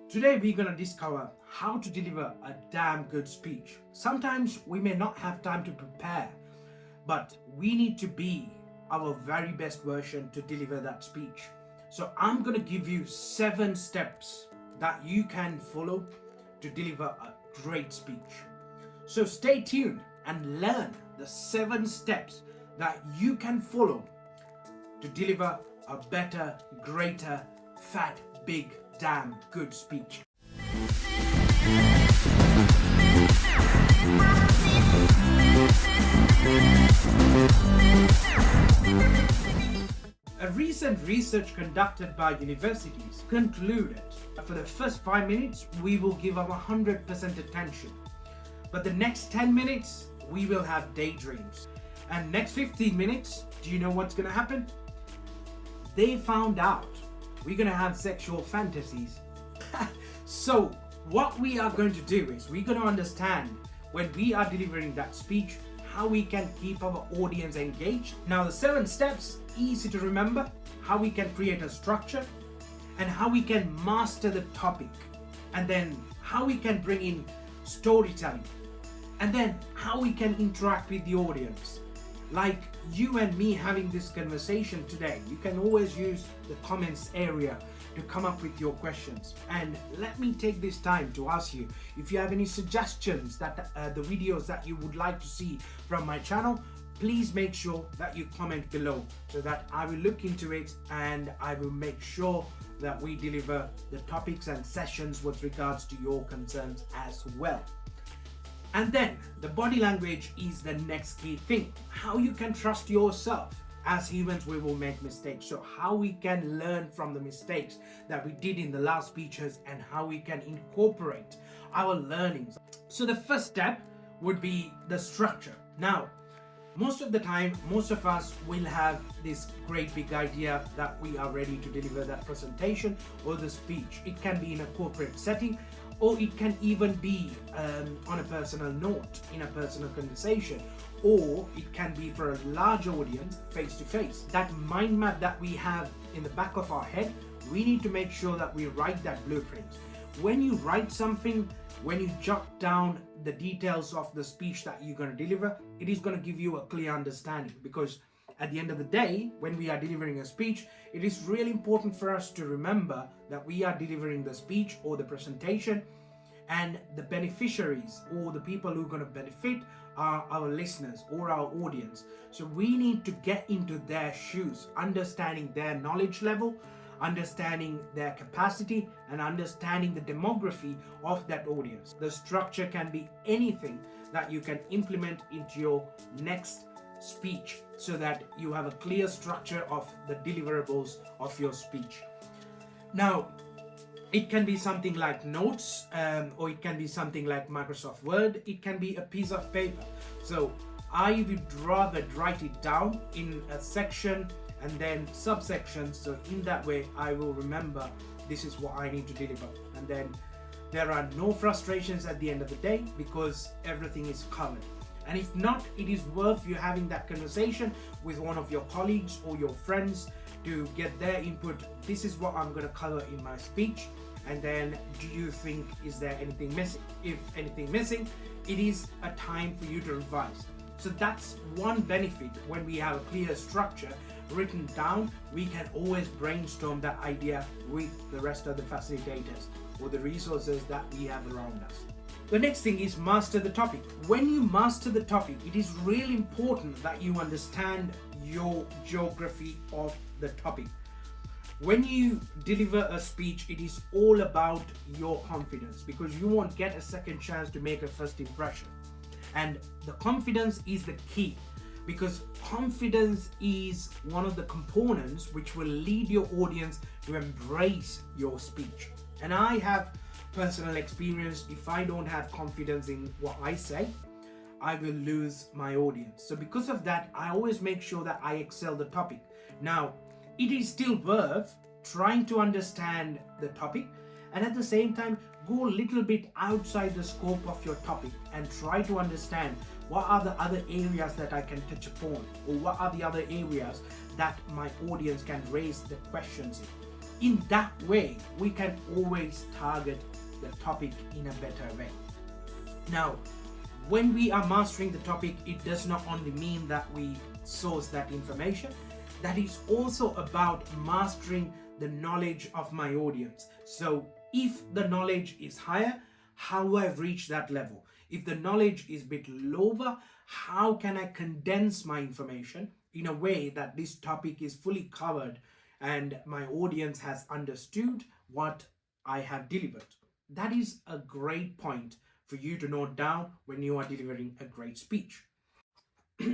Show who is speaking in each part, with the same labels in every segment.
Speaker 1: Today we're going to discover how to deliver a damn good speech. Sometimes we may not have time to prepare, but we need to be our very best version to deliver that speech. So I'm going to give you 7 steps that you can follow to deliver a great speech. So stay tuned and learn the 7 steps that you can follow to deliver a better, greater, fat, big, damn good speech. A recent research conducted by universities concluded that for the first 5 minutes we will give our 100% attention, but the next 10 minutes we will have daydreams, and next 15 minutes, do you know what's going to happen? They found out we're going to have sexual fantasies. So what we are going to do is we're going to understand when we are delivering that speech how we can keep our audience engaged. Now the 7 steps, easy to remember, how we can create a structure and how we can master the topic, and then how we can bring in storytelling, and then how we can interact with the audience. Like you and me having this conversation today, you can always use the comments area to come up with your questions. And let me take this time to ask you if you have any suggestions that the videos that you would like to see from my channel. Please make sure that you comment below so that I will look into it and I will make sure that we deliver the topics and sessions with regards to your concerns as well. And then the body language is the next key thing. How you can trust yourself. As humans, we will make mistakes. So how we can learn from the mistakes that we did in the last speeches and how we can incorporate our learnings. So the first step would be the structure. Now, most of the time, most of us will have this great big idea that we are ready to deliver that presentation or the speech. It can be in a corporate setting, or it can even be on a personal note, in a personal conversation, or it can be for a large audience face to face. That mind map that we have in the back of our head, we need to make sure that we write that blueprint. When you write something, when you jot down the details of the speech that you're going to deliver, it is going to give you a clear understanding, because at the end of the day, when we are delivering a speech, it is really important for us to remember that we are delivering the speech or the presentation, and the beneficiaries or the people who are going to benefit are our listeners or our audience. So we need to get into their shoes, understanding their knowledge level, understanding their capacity, and understanding the demography of that audience. The structure can be anything that you can implement into your next speech so that you have a clear structure of the deliverables of your speech. Now, it can be something like notes, or it can be something like Microsoft Word. It can be a piece of paper. So I would rather write it down in a section and then subsections. So in that way, I will remember this is what I need to deliver. And then there are no frustrations at the end of the day because everything is covered. And if not, it is worth you having that conversation with one of your colleagues or your friends to get their input. This is what I'm going to cover in my speech. And then do you think, is there anything missing? If anything missing, it is a time for you to revise. So that's one benefit. When we have a clear structure written down, we can always brainstorm that idea with the rest of the facilitators or the resources that we have around us. The next thing is master the topic. When you master the topic, it is really important that you understand your geography of the topic. When you deliver a speech, it is all about your confidence, because you won't get a second chance to make a first impression. And the confidence is the key, because confidence is one of the components which will lead your audience to embrace your speech. And I have personal experience. If I don't have confidence in what I say, I will lose my audience. So because of that, I always make sure that I excel the topic. Now, it is still worth trying to understand the topic, and at the same time go a little bit outside the scope of your topic and try to understand what are the other areas that I can touch upon, or what are the other areas that my audience can raise the questions in. In that way, we can always target the topic in a better way. Now, when we are mastering the topic, it does not only mean that we source that information, that is also about mastering the knowledge of my audience. So if the knowledge is higher, how do I reach that level? If the knowledge is a bit lower, how can I condense my information in a way that this topic is fully covered and my audience has understood what I have delivered? That is a great point for you to note down when you are delivering a great speech.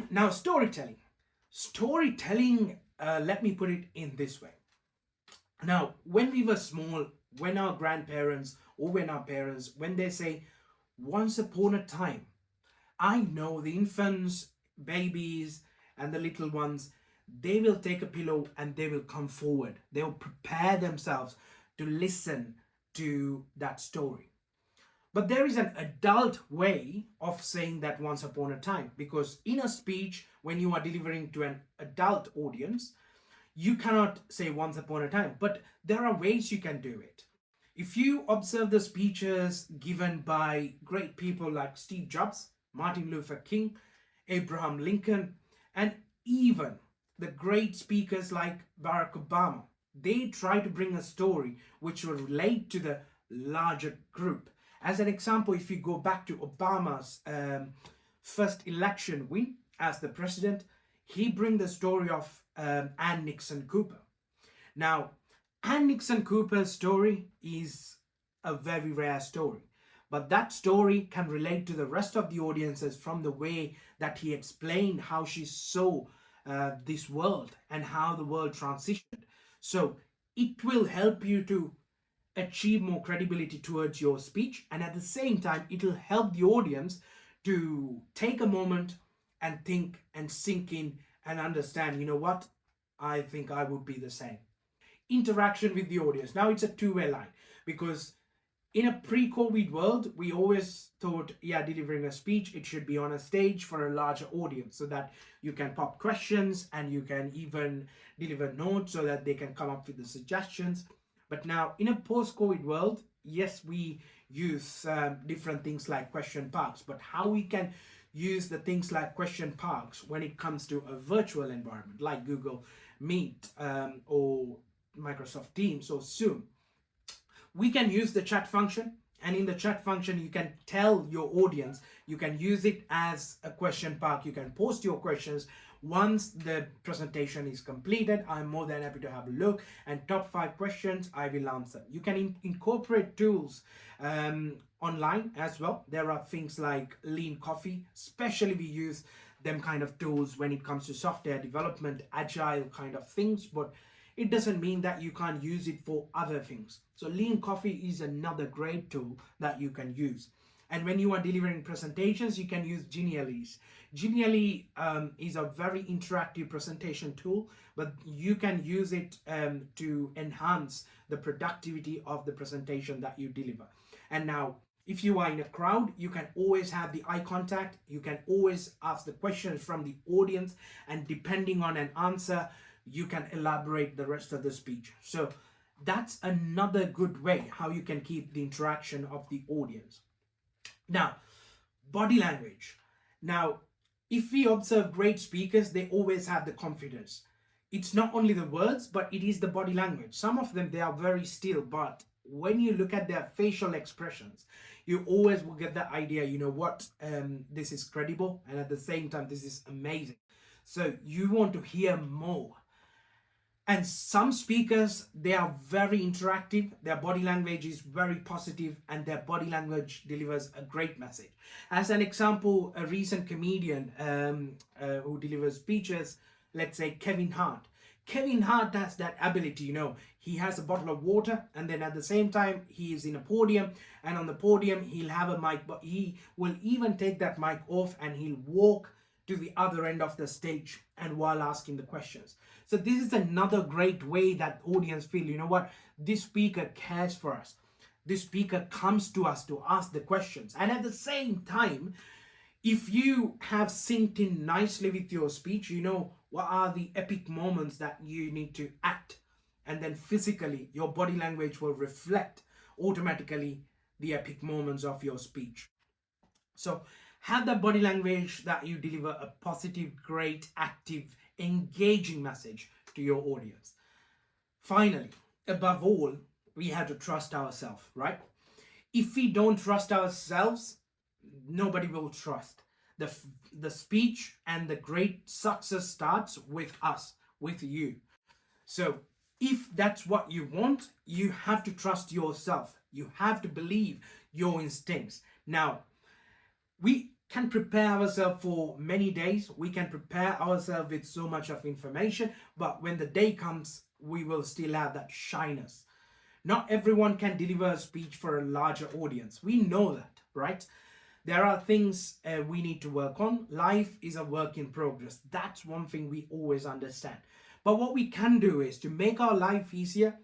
Speaker 1: Now, storytelling. Storytelling, let me put it in this way. Now, when we were small, when our grandparents or when our parents, when they say, once upon a time, I know the infants, babies, and the little ones, they will take a pillow and they will come forward. They will prepare themselves to listen to that story. But there is an adult way of saying that once upon a time, because in a speech, when you are delivering to an adult audience, you cannot say once upon a time, but there are ways you can do it. If you observe the speeches given by great people like Steve Jobs, Martin Luther King, Abraham Lincoln, and even the great speakers like Barack Obama, they try to bring a story which will relate to the larger group. As an example, if you go back to Obama's first election win as the president, he bring the story of Ann Nixon Cooper. Now, Ann Nixon Cooper's story is a very rare story, but that story can relate to the rest of the audiences from the way that he explained how she saw this world and how the world transitioned. So it will help you to achieve more credibility towards your speech, and at the same time it will help the audience to take a moment and think and sink in and understand, you know what, I think I would be the same. Interaction with the audience, now it's a two-way line, because in a pre-COVID world, we always thought, yeah, delivering a speech, it should be on a stage for a larger audience so that you can pop questions and you can even deliver notes so that they can come up with the suggestions. But now, in a post-COVID world, yes, we use different things like question parks, but how we can use the things like question parks when it comes to a virtual environment like Google Meet or Microsoft Teams or Zoom, we can use the chat function, and in the chat function you can tell your audience, you can use it as a question park, you can post your questions. Once the presentation is completed, I'm more than happy to have a look, and top 5 questions I will answer. You can incorporate tools online as well. There are things like Lean Coffee, especially we use them kind of tools when it comes to software development, agile kind of things, but it doesn't mean that you can't use it for other things. So Lean Coffee is another great tool that you can use. And when you are delivering presentations, you can use Genially. Genially is a very interactive presentation tool, but you can use it to enhance the productivity of the presentation that you deliver. And now, if you are in a crowd, you can always have the eye contact. You can always ask the questions from the audience, and depending on an answer, you can elaborate the rest of the speech. So that's another good way how you can keep the interaction of the audience. Now, body language. Now, if we observe great speakers, they always have the confidence. It's not only the words, but it is the body language. Some of them, they are very still, but when you look at their facial expressions, you always will get the idea, you know what, this is credible, and at the same time, this is amazing. So you want to hear more. And some speakers, they are very interactive, their body language is very positive, and their body language delivers a great message. As an example, a recent comedian who delivers speeches, let's say Kevin Hart. Kevin Hart has that ability, you know, he has a bottle of water, and then at the same time he is in a podium, and on the podium he'll have a mic, but he will even take that mic off and he'll walk to the other end of the stage and while asking the questions. So this is another great way that audience feel, you know what, this speaker cares for us. This speaker comes to us to ask the questions. And at the same time, if you have synced in nicely with your speech, you know what are the epic moments that you need to act. and then physically your body language will reflect automatically the epic moments of your speech. So have that body language that you deliver a positive, great, active, engaging message to your audience. Finally, above all, we have to trust ourselves, right? If we don't trust ourselves, nobody will trust. The speech and the great success starts with us, with you. So if that's what you want, you have to trust yourself. You have to believe your instincts. Now, we can prepare ourselves for many days. We can prepare ourselves with so much of information, but when the day comes, we will still have that shyness. Not everyone can deliver a speech for a larger audience. We know that, right? There are things we need to work on. Life is a work in progress. That's one thing we always understand. But what we can do is to make our life easier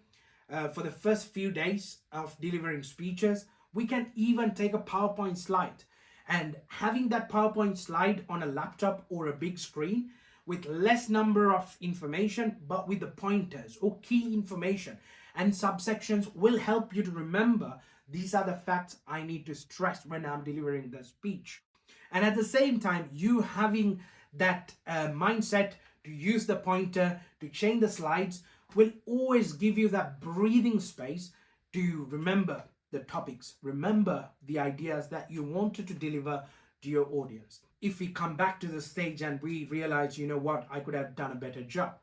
Speaker 1: for the first few days of delivering speeches. We can even take a PowerPoint slide, and having that PowerPoint slide on a laptop or a big screen with less number of information, but with the pointers or key information and subsections will help you to remember these are the facts I need to stress when I'm delivering the speech. And at the same time, you having that mindset to use the pointer to change the slides will always give you that breathing space to remember the topics, remember the ideas that you wanted to deliver to your audience. If we come back to the stage and we realize, you know what, I could have done a better job,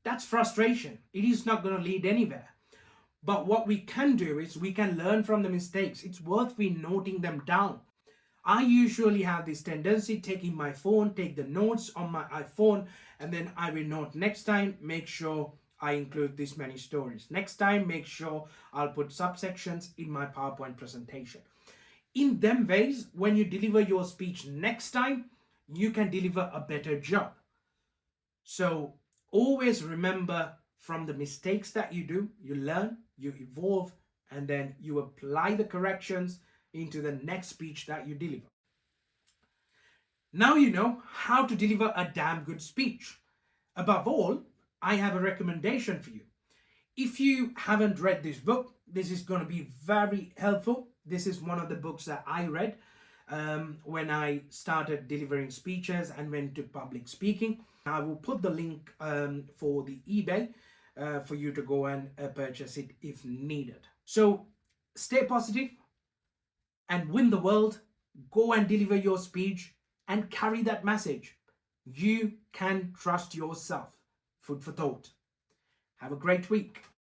Speaker 1: that's frustration. It is not going to lead anywhere. But what we can do is we can learn from the mistakes. It's worth me noting them down. I usually have this tendency taking my phone, take the notes on my iPhone, and then I will note next time, make sure I include this many stories. Next time, make sure I'll put subsections in my PowerPoint presentation. In them ways, when you deliver your speech next time, you can deliver a better job. So always remember, from the mistakes that you do, you learn, you evolve, and then you apply the corrections into the next speech that you deliver. Now you know how to deliver a damn good speech. Above all, I have a recommendation for you. If you haven't read this book, this is going to be very helpful. This is one of the books that I read when I started delivering speeches and went to public speaking. I will put the link for the eBay for you to go and purchase it if needed. So stay positive and win the world. Go and deliver your speech and carry that message. You can trust yourself. Food for thought. Have a great week.